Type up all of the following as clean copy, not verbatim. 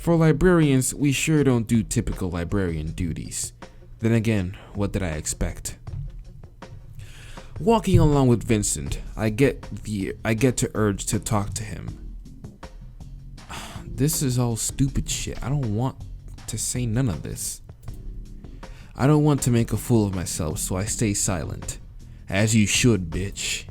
For librarians, we sure don't do typical librarian duties. Then again, what did I expect? Walking along with Vincent, I get to urge to talk to him. This is all stupid shit. I don't want to say none of this. I don't want to make a fool of myself, so I stay silent. As you should, bitch.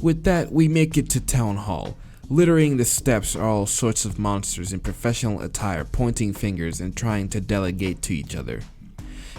With that, we make it to town hall. Littering the steps are all sorts of monsters in professional attire, pointing fingers and trying to delegate to each other.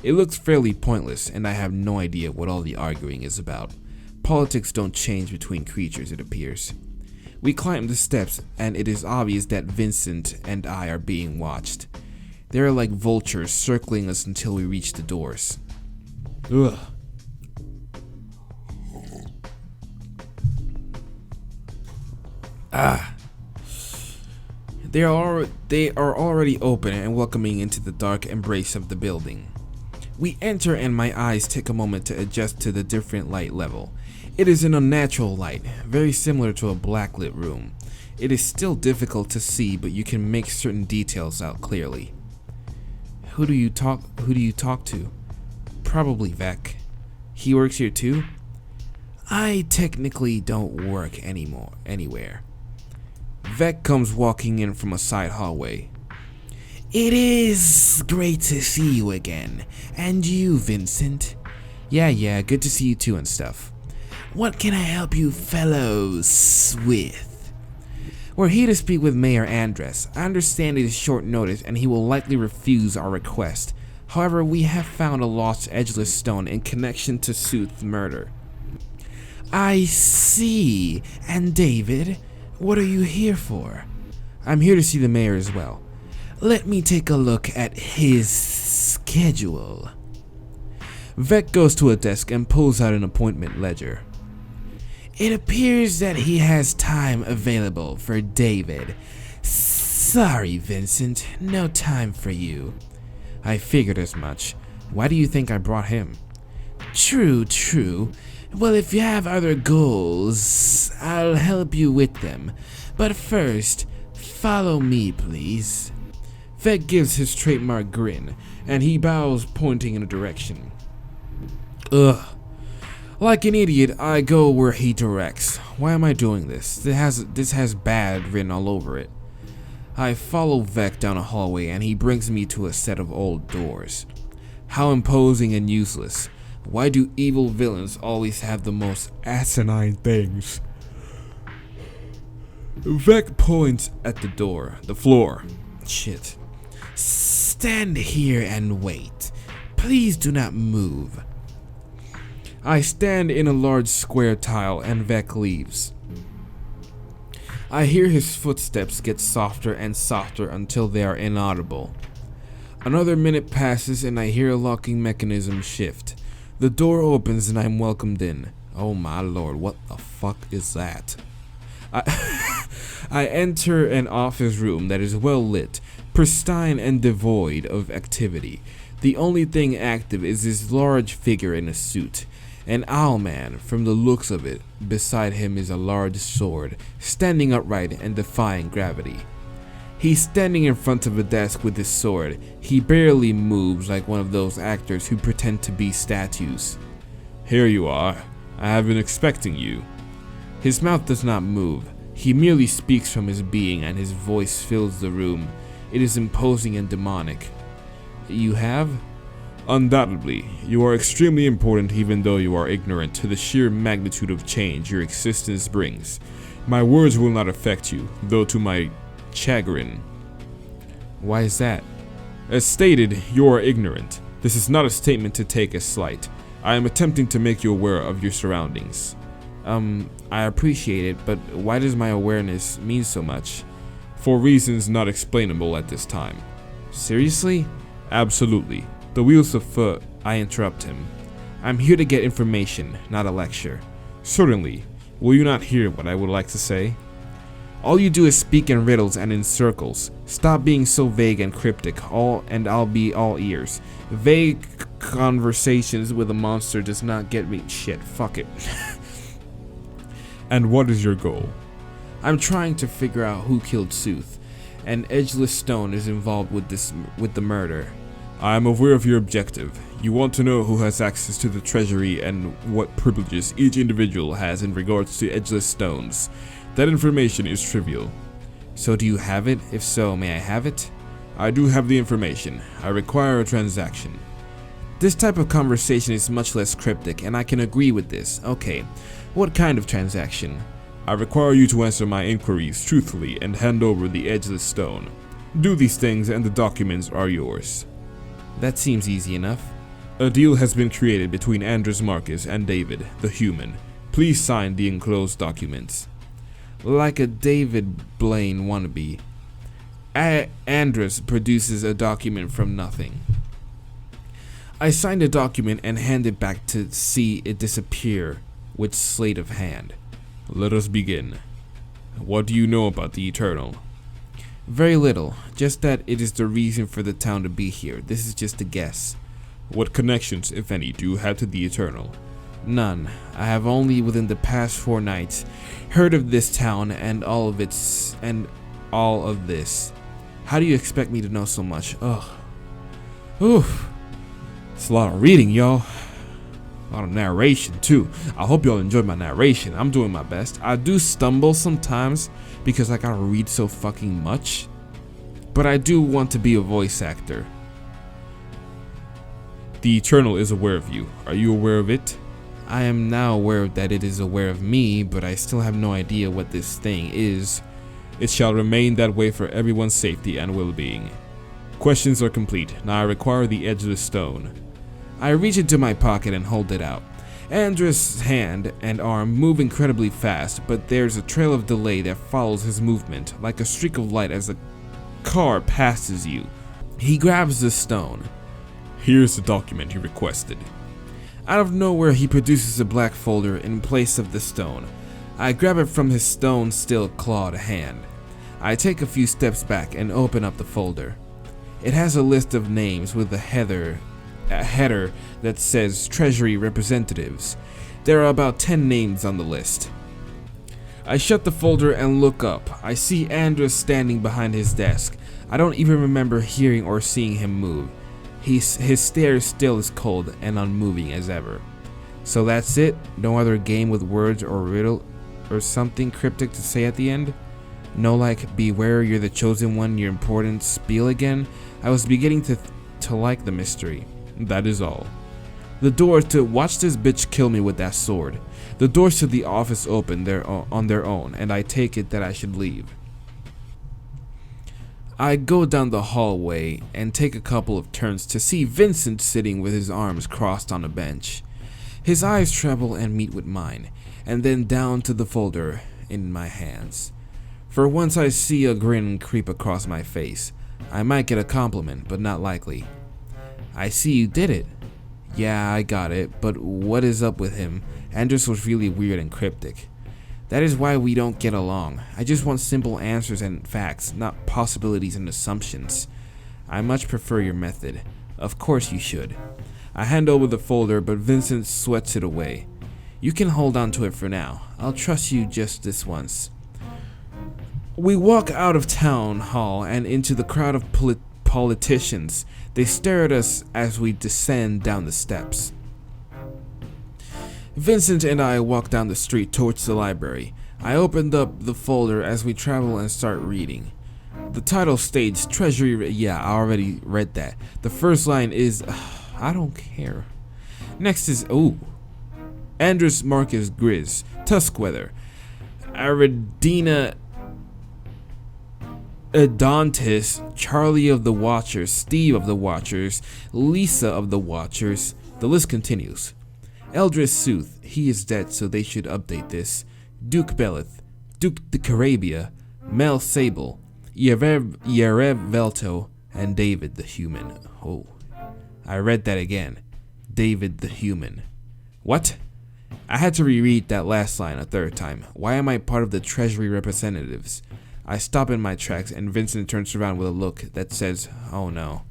It looks fairly pointless, and I have no idea what all the arguing is about. Politics don't change between creatures, it appears. We climb the steps, and it is obvious that Vincent and I are being watched. They are like vultures circling us until we reach the doors. Ugh. They are already open and welcoming into the dark embrace of the building. We enter and my eyes take a moment to adjust to the different light level. It is an unnatural light, very similar to a blacklit room. It is still difficult to see, but you can make certain details out clearly. Who do you talk to? Probably Vec. He works here too? I technically don't work anywhere. Vec comes walking in from a side hallway. It is great to see you again. And you, Vincent? Yeah, good to see you too and stuff. What can I help you fellows with? We're here to speak with Mayor Andres. I understand it is short notice and he will likely refuse our request. However, we have found a lost edgeless stone in connection to Sooth's murder. I see. And David, what are you here for? I'm here to see the mayor as well. Let me take a look at his schedule. Vec goes to a desk and pulls out an appointment ledger. It appears that he has time available for David. Sorry, Vincent, no time for you. I figured as much. Why do you think I brought him? True. Well, if you have other goals, I'll help you with them. But first, follow me, please. Vec gives his trademark grin, and he bows, pointing in a direction. Ugh. Like an idiot, I go where he directs. Why am I doing this? This has bad written all over it. I follow Vec down a hallway, and he brings me to a set of old doors. How imposing and useless. Why do evil villains always have the most asinine things? Vec points at the floor. Shit. Stand here and wait. Please do not move. I stand in a large square tile and Vec leaves. I hear his footsteps get softer and softer until they are inaudible. Another minute passes and I hear a locking mechanism shift. The door opens and I'm welcomed in. Oh my lord, what the fuck is that? I enter an office room that is well lit, pristine and devoid of activity. The only thing active is this large figure in a suit. An owlman, from the looks of it. Beside him is a large sword, standing upright and defying gravity. He's standing in front of a desk with his sword. He barely moves, like one of those actors who pretend to be statues. Here you are. I have been expecting you. His mouth does not move. He merely speaks from his being and his voice fills the room. It is imposing and demonic. You have? Undoubtedly, you are extremely important even though you are ignorant to the sheer magnitude of change your existence brings. My words will not affect you, though to my chagrin. Why is that? As stated, you are ignorant. This is not a statement to take as slight. I am attempting to make you aware of your surroundings. I appreciate it, but why does my awareness mean so much? For reasons not explainable at this time. Seriously? Absolutely. The wheels of foot. I interrupt him. I'm here to get information, not a lecture. Certainly. Will you not hear what I would like to say? All you do is speak in riddles and in circles. Stop being so vague and cryptic, and I'll be all ears. Vague conversations with a monster does not get me. Shit, fuck it. And what is your goal? I'm trying to figure out who killed Sooth. An edgeless stone is involved with the murder. I am aware of your objective. You want to know who has access to the treasury and what privileges each individual has in regards to edgeless stones. That information is trivial. So do you have it? If so, may I have it? I do have the information. I require a transaction. This type of conversation is much less cryptic, and I can agree with this. Okay, what kind of transaction? I require you to answer my inquiries truthfully and hand over the edgeless stone. Do these things and the documents are yours. That seems easy enough. A deal has been created between Andres Marcus and David, the human. Please sign the enclosed documents. Like a David Blaine wannabe, Andres produces a document from nothing. I sign the document and hand it back to see it disappear with sleight of hand. Let us begin. What do you know about the Eternal? Very little, just that it is the reason for the town to be here. This is just a guess. What connections, if any, do you have to the Eternal? None. I have only within the past 4 nights heard of this town and all of this. How do you expect me to know so much? Ugh. Oof. It's a lot of reading, y'all. A lot of narration too. I hope y'all enjoyed my narration. I'm doing my best. I do stumble sometimes because I gotta read so fucking much. But I do want to be a voice actor. The Eternal is aware of you. Are you aware of it? I am now aware that it is aware of me, but I still have no idea what this thing is. It shall remain that way for everyone's safety and well-being. Questions are complete. Now I require the edgeless stone. I reach into my pocket and hold it out. Andres' hand and arm move incredibly fast, but there's a trail of delay that follows his movement, like a streak of light as a car passes you. He grabs the stone. Here's the document you requested. Out of nowhere, he produces a black folder in place of the stone. I grab it from his stone-still clawed hand. I take a few steps back and open up the folder. It has a list of names with a header that says Treasury Representatives. There are about 10 names on the list. I shut the folder and look up. I see Andres standing behind his desk. I don't even remember hearing or seeing him move. His stare is still as cold and unmoving as ever. So that's it? No other game with words or riddle or something cryptic to say at the end? No like, beware, you're the chosen one, your important spiel again? I was beginning to like the mystery. That is all. The doors to watch this bitch kill me with that sword. The doors to the office open on their own, and I take it that I should leave. I go down the hallway and take a couple of turns to see Vincent sitting with his arms crossed on a bench. His eyes travel and meet with mine, and then down to the folder in my hands. For once I see a grin creep across my face. I might get a compliment, but not likely. I see you did it. Yeah, I got it, but what is up with him? Andres was really weird and cryptic. That is why we don't get along. I just want simple answers and facts, not possibilities and assumptions. I much prefer your method. Of course you should. I hand over the folder, but Vincent sweats it away. You can hold on to it for now. I'll trust you just this once. We walk out of town hall and into the crowd of politicians. They stare at us as we descend down the steps. Vincent and I walk down the street towards the library. I opened up the folder as we travel and start reading. The title states Treasury. Yeah, I already read that. The first line is, I don't care. Next is, Andres Marcus Grizz, Tuskweather, Aridina Adontis, Charlie of the Watchers, Steve of the Watchers, Lisa of the Watchers. The list continues. Eldris Sooth, he is dead, so they should update this. Duke Belith, Duke de Carabia, Mel Sable, Yerev Velto, and David the Human. Oh, I read that again. David the Human. What? I had to reread that last line a third time. Why am I part of the Treasury Representatives? I stop in my tracks and Vincent turns around with a look that says, oh no.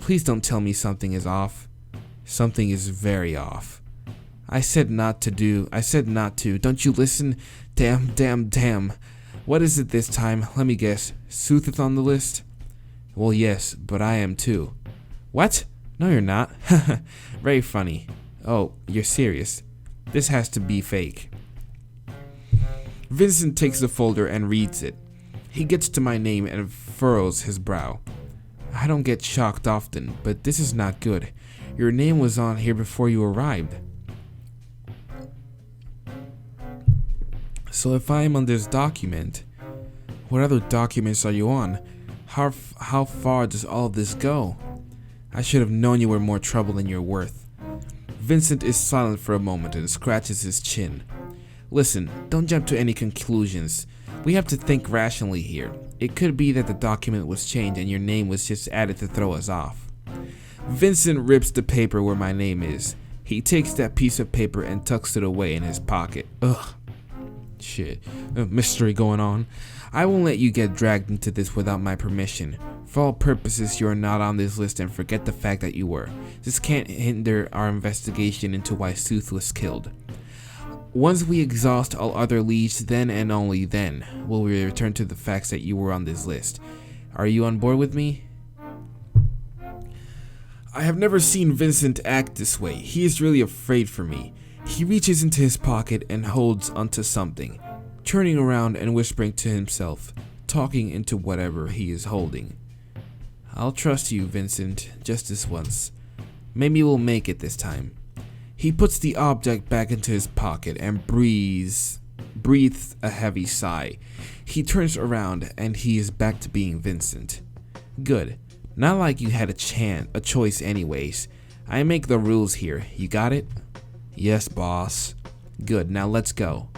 Please don't tell me something is off. Something is very off. I said not to. Don't you listen? Damn. What is it this time? Let me guess. Sooth is on the list? Well, yes, but I am too. What? No, you're not. Very funny. Oh, you're serious. This has to be fake. Vincent takes the folder and reads it. He gets to my name and furrows his brow. I don't get shocked often, but this is not good. Your name was on here before you arrived. So if I am on this document, what other documents are you on? How far does all this go? I should have known you were more trouble than you're worth. Vincent is silent for a moment and scratches his chin. Listen, don't jump to any conclusions. We have to think rationally here. It could be that the document was changed and your name was just added to throw us off. Vincent rips the paper where my name is. He takes that piece of paper and tucks it away in his pocket. Ugh. Shit. Mystery going on. I won't let you get dragged into this without my permission. For all purposes, you are not on this list, and forget the fact that you were. This can't hinder our investigation into why Sooth was killed. Once we exhaust all other leads, then and only then will we return to the facts that you were on this list. Are you on board with me? I have never seen Vincent act this way. He is really afraid for me. He reaches into his pocket and holds onto something, turning around and whispering to himself, talking into whatever he is holding. I'll trust you, Vincent, just this once. Maybe we'll make it this time. He puts the object back into his pocket and breathes a heavy sigh. He turns around and he is back to being Vincent. Good. Not like you had a choice anyways. I make the rules here. You got it? Yes, boss. Good. Now let's go.